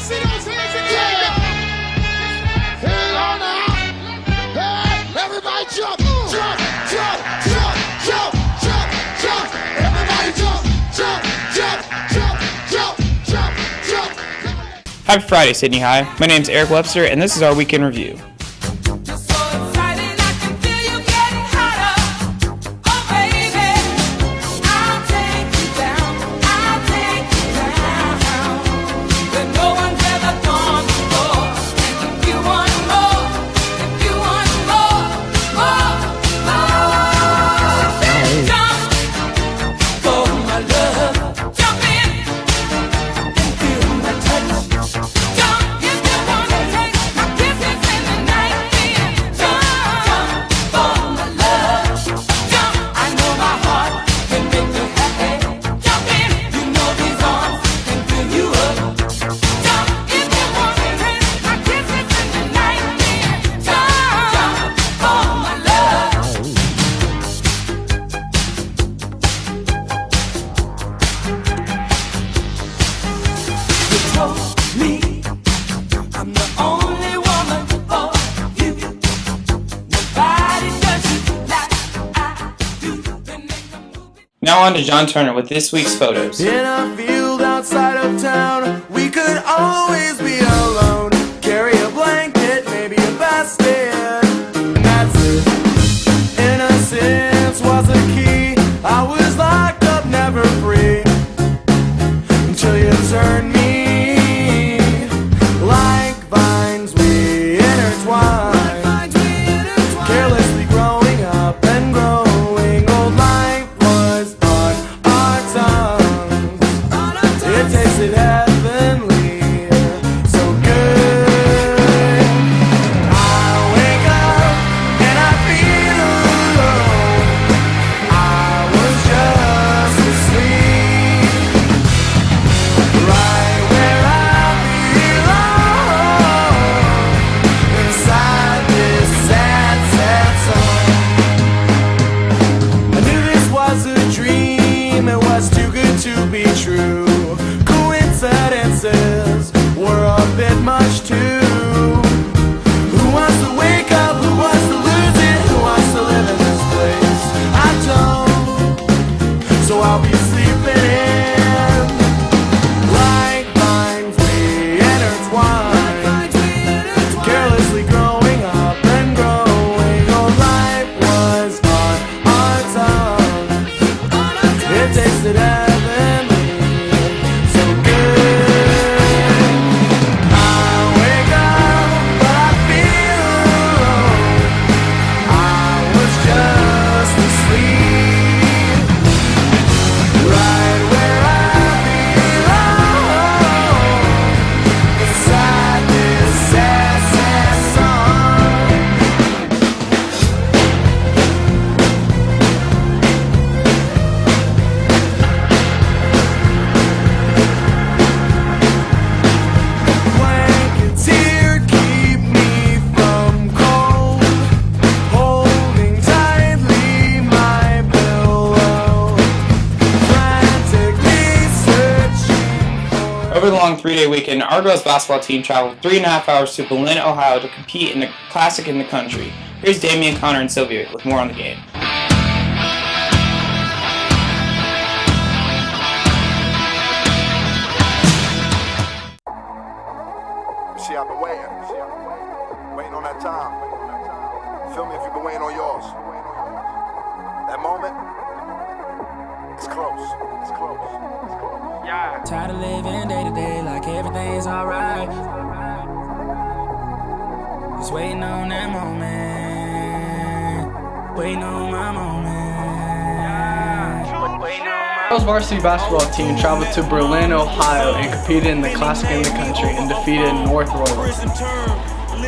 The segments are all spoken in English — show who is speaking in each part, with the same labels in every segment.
Speaker 1: see those hands in the air. Head on out. Hey, everybody jump, jump, jump, jump, jump, jump, jump. Everybody jump, jump, jump, jump, jump, jump, jump.
Speaker 2: Happy Friday, Sydney High. My name's Eric Webster, and this is our weekend review. Now on to John Turner with this week's photos.
Speaker 3: In a field outside of town, we could always be alone. Carry a blanket, maybe a basket, and that's it. Innocence was the key. I was locked up, never free, until you turned me. Like vines we intertwine, carelessly growing up and growing old. Life was on our tongues. It tasted heavenly, so good. I wake up and I feel alone. I was just asleep, right where I belong, inside this sad, sad song. I knew this was a dream, it was too good to be true. Coincidences were a bit much too. Who wants to wake up? Who wants to lose it? Who wants to live in this place? I don't, so I'll be sleeping in. Like vines we intertwine, carelessly growing up and growing old. Life was on our tongue. It tasted heavenly, so good. I wake up, but I feel alone. I was just asleep, right where I belong, inside this sad, sad song. Blankets here keep me from cold, holding tightly my pillow, frantically searching.
Speaker 2: Over the long 3-day weekend, our girls basketball team traveled 3.5 hours to Berlin, Ohio to compete in the Classic in the Country. Here's Damian, Connor, and Sylvia with more on the game.
Speaker 4: See, I've been waiting. Waiting on that time. Feel me if you've been waiting on yours. That moment, it's close. It's close. It's close.
Speaker 5: Tired of living day to day like everything's alright. Just waiting on that moment. Waiting on my moment.
Speaker 6: Girls varsity basketball team traveled to Berlin, Ohio and competed in the Classic in the Country and defeated North Royalton.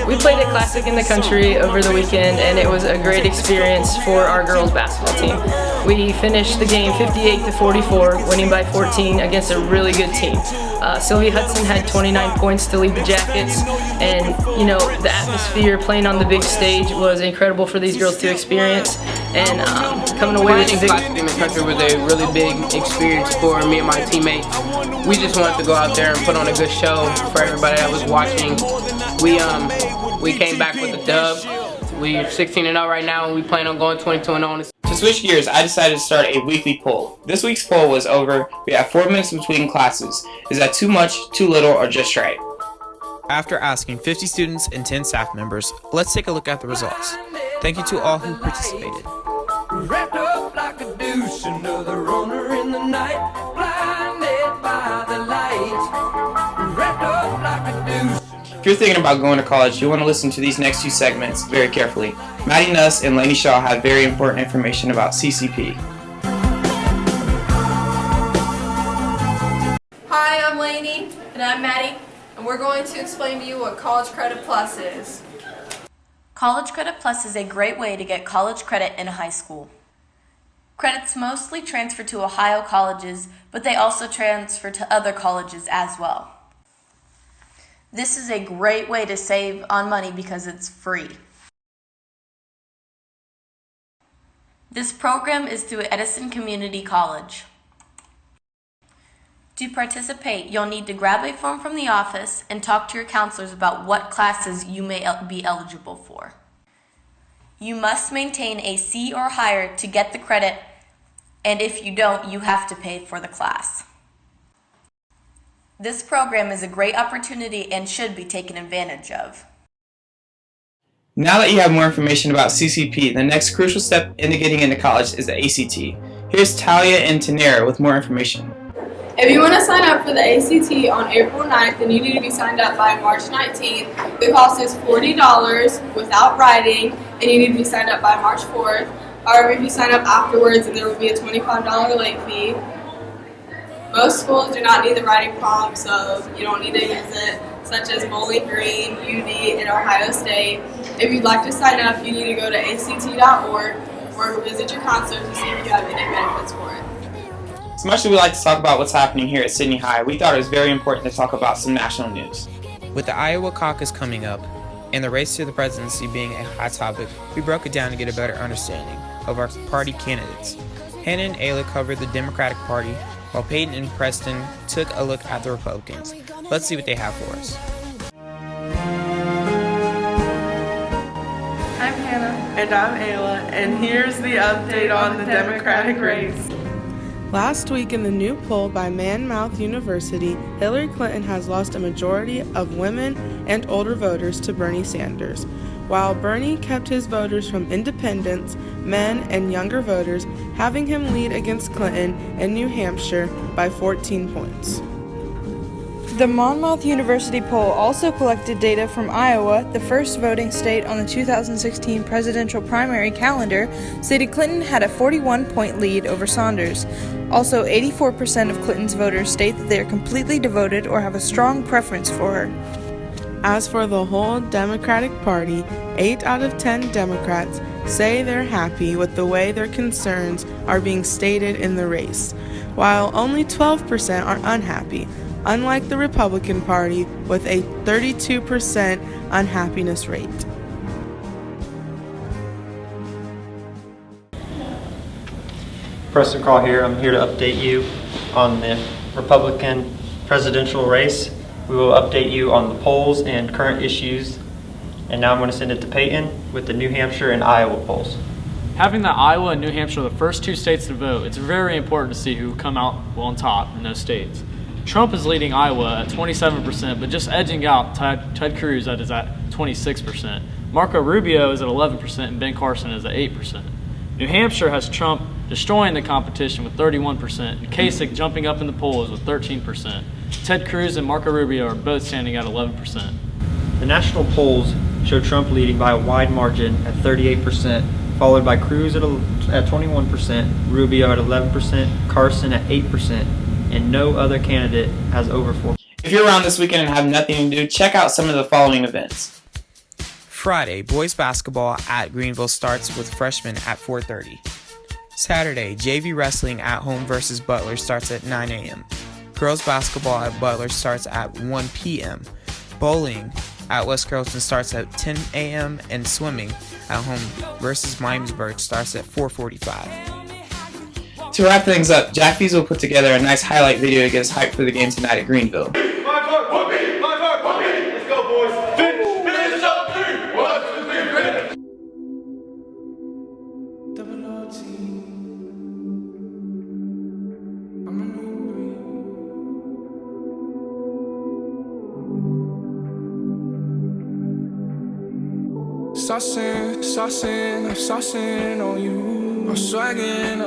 Speaker 7: We played a Classic in the Country over the weekend, and it was a great experience for our girls basketball team. We finished the game 58-44, winning by 14 against a really good team. Sylvia Hudson had 29 points to lead the Jackets, and you know, the atmosphere playing on the big stage was incredible for these girls to experience. And coming away with the
Speaker 8: Classic in the Country was a really big experience for me and my teammates. we just wanted to go out there and put on a good show for everybody that was watching. We came back with a dub. We're 16-0 right now, and we plan on going 22-0.
Speaker 2: To switch gears, I decided to start a weekly poll. This week's poll was over. We have 4 minutes between classes. Is that too much, too little, or just right?
Speaker 9: After asking 50 students and 10 staff members, let's take a look at the results. Thank you to all who participated.
Speaker 3: Wrapped up like a douche, another runner in the night, blinded by the light. Wrapped up like a douche.
Speaker 2: If you're thinking about going to college, you'll want to listen to these next 2 segments very carefully. Maddie Nuss and Lainey Shaw have very important information about CCP.
Speaker 10: Hi, I'm Lainey. And I'm Maddie. And we're going to explain to you what College Credit Plus is.
Speaker 11: College Credit Plus is a great way to get college credit in high school. Credits mostly transfer to Ohio colleges, but they also transfer to other colleges as well. This is a great way to save on money because it's free. This program is through Edison Community College. To participate, you'll need to grab a form from the office and talk to your counselors about what classes you may be eligible for. You must maintain a C or higher to get the credit, and if you don't, you have to pay for the class. This program is a great opportunity and should be taken advantage of.
Speaker 2: Now that you have more information about CCP, the next crucial step into getting into college is the ACT. Here's Talia and Tanera with more information.
Speaker 10: If you want to sign up for the ACT on April 9th, then you need to be signed up by March 19th. The cost is $40 without writing, and you need to be signed up by March 4th. However, if you sign up afterwards, then there will be a $25 late fee. Most schools do not need the writing prompt, so you don't need to use it, such as Bowling Green, UD, and Ohio State. If you'd like to sign up, you need to go to act.org or visit your counselor to see if you have any benefits for it.
Speaker 2: As much as we like to talk about what's happening here at Sydney High, we thought it was very important to talk about some national news.
Speaker 9: With the Iowa caucus coming up and the race to the presidency being a hot topic, we broke it down to get a better understanding of our party candidates. Hannah and Ayla covered the Democratic Party, while Peyton and Preston took a look at the Republicans. Let's see what they have for us.
Speaker 12: I'm Hannah. And I'm Ayla, and here's the update on the Democratic race.
Speaker 13: Last week in the new poll by Monmouth University, Hillary Clinton has lost a majority of women and older voters to Bernie Sanders, while Bernie kept his voters from independents, men, and younger voters, having him lead against Clinton in New Hampshire by 14 points.
Speaker 14: The Monmouth University poll also collected data from Iowa, the first voting state on the 2016 presidential primary calendar, stated Clinton had a 41-point lead over Sanders. Also, 84% of Clinton's voters state that they are completely devoted or have a strong preference for her.
Speaker 13: As for the whole Democratic Party, 8 out of 10 Democrats say they're happy with the way their concerns are being stated in the race, while only 12% are unhappy, unlike the Republican Party with a 32% unhappiness rate.
Speaker 15: Preston Crawl here. I'm here to update you on the Republican presidential race. We will update you on the polls and current issues. And now I'm going to send it to Peyton with the New Hampshire and Iowa polls.
Speaker 16: Having that Iowa and New Hampshire are the first 2 states to vote, it's very important to see who come out on top in those states. Trump is leading Iowa at 27%, but just edging out Ted Cruz that is at 26%. Marco Rubio is at 11%, and Ben Carson is at 8%. New Hampshire has Trump destroying the competition with 31%, and Kasich jumping up in the polls with 13%. Ted Cruz and Marco Rubio are both standing at 11%.
Speaker 15: The national polls show Trump leading by a wide margin at 38%, followed by Cruz at 21%, Rubio at 11%, Carson at 8%, and no other candidate has over 4%.
Speaker 2: If you're around this weekend and have nothing to do, check out some of the following events.
Speaker 9: Friday, boys basketball at Greenville starts with freshmen at 4:30. Saturday, JV wrestling at home versus Butler starts at 9 a.m. Girls basketball at Butler starts at 1 p.m. Bowling at West Carrollton starts at 10 a.m. and swimming at home versus Miamisburg starts at 4:45.
Speaker 2: To wrap things up, Jack Fees will put together a nice highlight video to get us hyped for the game tonight at Greenville.
Speaker 3: Let's go, boys. Finish up 3. 1, 2, 3, finish.
Speaker 17: Saucing, I'm saucing on you. I'm swagging,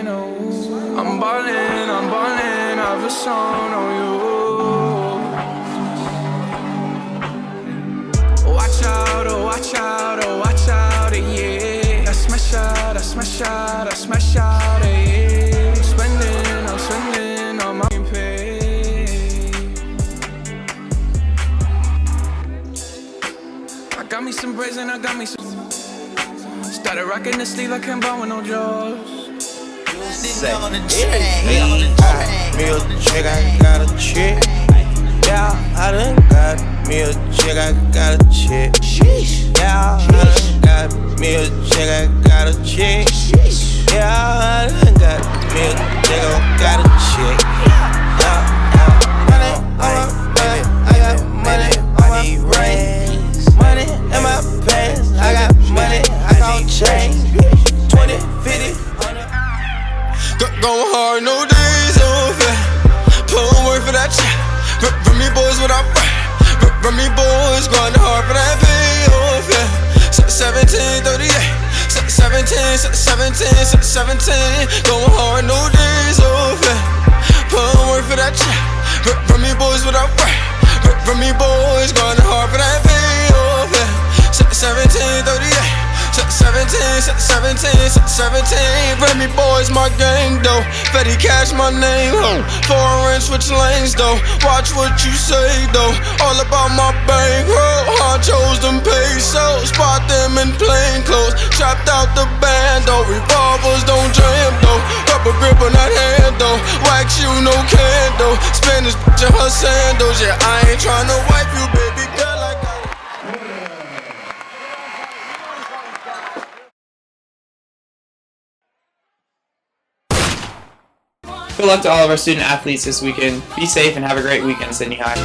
Speaker 17: oh. I'm ballin', I've a song on you. Watch out, oh, watch out, yeah. I smash out, yeah. I'm spending on my pay. I got me some braids and I got me some. Started rocking the sleeve, I can't buy with no jaws.
Speaker 18: Say, me a chick, I got a chick. Yeah, I done got me a chick, I got a chick. Yeah, I done got me a chick, I got a chick. Yeah, I done got me a chick, I got a chick. Yeah, money on my back, I got money on my brain. Money in my pants, I got money, I got change. 20, 50, 100. Going hard, no days off, yeah. Pulling work for that check. Run me boys without run me boys, going hard for that payoff, yeah. 17, 38, 17, going hard, no days off, yeah. Pulling work for that check. Run me boys without run me boys, going hard for that payoff, yeah. 17, 38. 17, Remy boys, my gang though. Fetty Cash, my name, ho. 4 switch lanes though. Watch what you say though. All about my bankroll. Honchos, them pesos. Spot them in plain clothes. Trapped out the band though. Revolvers don't jam though. Rubber grip on that hand though. Wax you, no candle. Spanish bitch in her sandals. Yeah, I ain't tryna wipe you, baby girl.
Speaker 2: Good luck to all of our student athletes this weekend. Be safe and have a great weekend, Sydney High.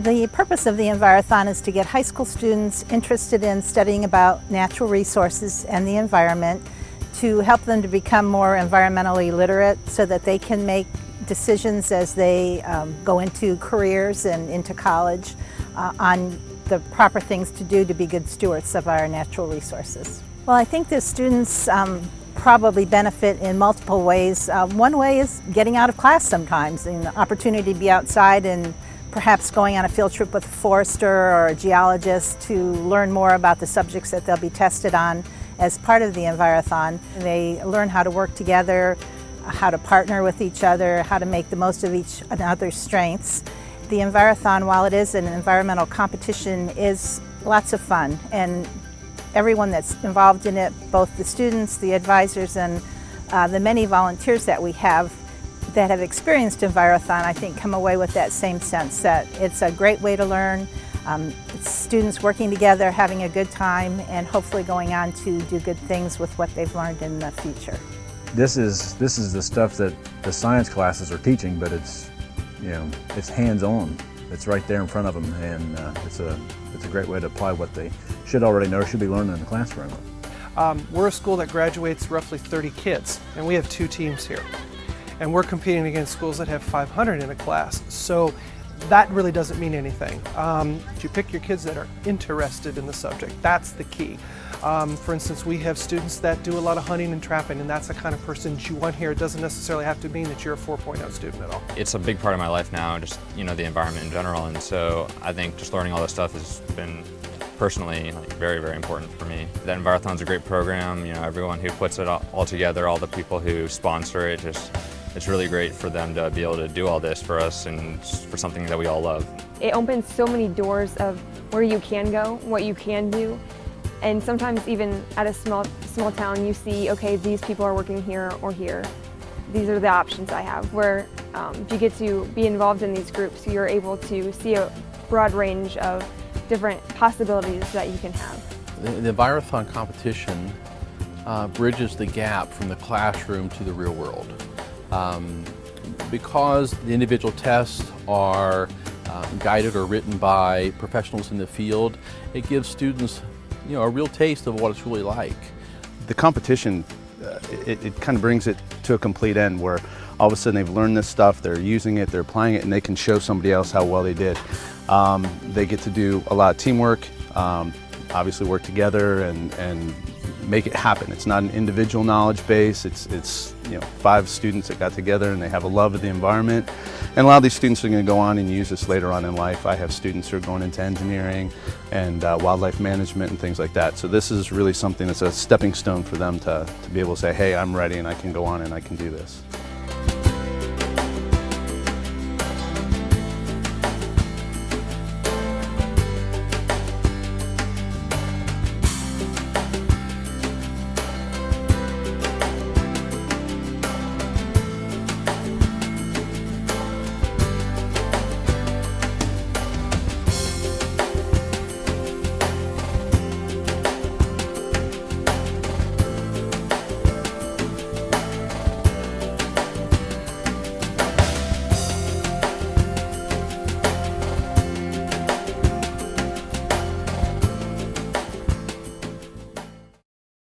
Speaker 19: The purpose of the Envirothon is to get high school students interested in studying about natural resources and the environment, to help them to become more environmentally literate so that they can make decisions as they go into careers and into college on the proper things to do to be good stewards of our natural resources. Well, I think the students probably benefit in multiple ways. One way is getting out of class sometimes, and the opportunity to be outside and perhaps going on a field trip with a forester or a geologist to learn more about the subjects that they'll be tested on as part of the Envirothon. They learn how to work together, how to partner with each other, how to make the most of each other's strengths. The Envirothon, while it is an environmental competition, is lots of fun, and everyone that's involved in it, both the students, the advisors, and the many volunteers that we have that have experienced Envirothon, I think come away with that same sense that it's a great way to learn. It's students working together, having a good time, and hopefully going on to do good things with what they've learned in the future.
Speaker 20: This is the stuff that the science classes are teaching, but it's hands-on. It's right there in front of them, and it's a great way to apply what they should already know or should be learning in the classroom.
Speaker 21: We're a school that graduates roughly 30 kids, and we have 2 teams here. And we're competing against schools that have 500 in a class, so that really doesn't mean anything. You pick your kids that are interested in the subject. That's the key. For instance, we have students that do a lot of hunting and trapping, and that's the kind of person you want here. It doesn't necessarily have to mean that you're a 4.0 student at all.
Speaker 22: It's a big part of my life now, just the environment in general, and so I think just learning all this stuff has been personally very, very important for me. The Envirothon's a great program. Everyone who puts it all together, all the people who sponsor it, it's really great for them to be able to do all this for us and for something that we all love.
Speaker 23: It opens so many doors of where you can go, what you can do, and sometimes even at a small town you see, okay, these people are working here or here. These are the options I have, where if you get to be involved in these groups, you're able to see a broad range of different possibilities that you can have.
Speaker 24: The Envirothon competition bridges the gap from the classroom to the real world. Because the individual tests are guided or written by professionals in the field, it gives students a real taste of what it's really like.
Speaker 25: The competition, it kind of brings it to a complete end where all of a sudden they've learned this stuff, they're using it, they're applying it, and they can show somebody else how well they did. They get to do a lot of teamwork, obviously work together and make it happen. It's not an individual knowledge base, it's 5 students that got together and they have a love of the environment. And a lot of these students are going to go on and use this later on in life. I have students who are going into engineering and wildlife management and things like that. So this is really something that's a stepping stone for them to be able to say, hey, I'm ready and I can go on and I can do this.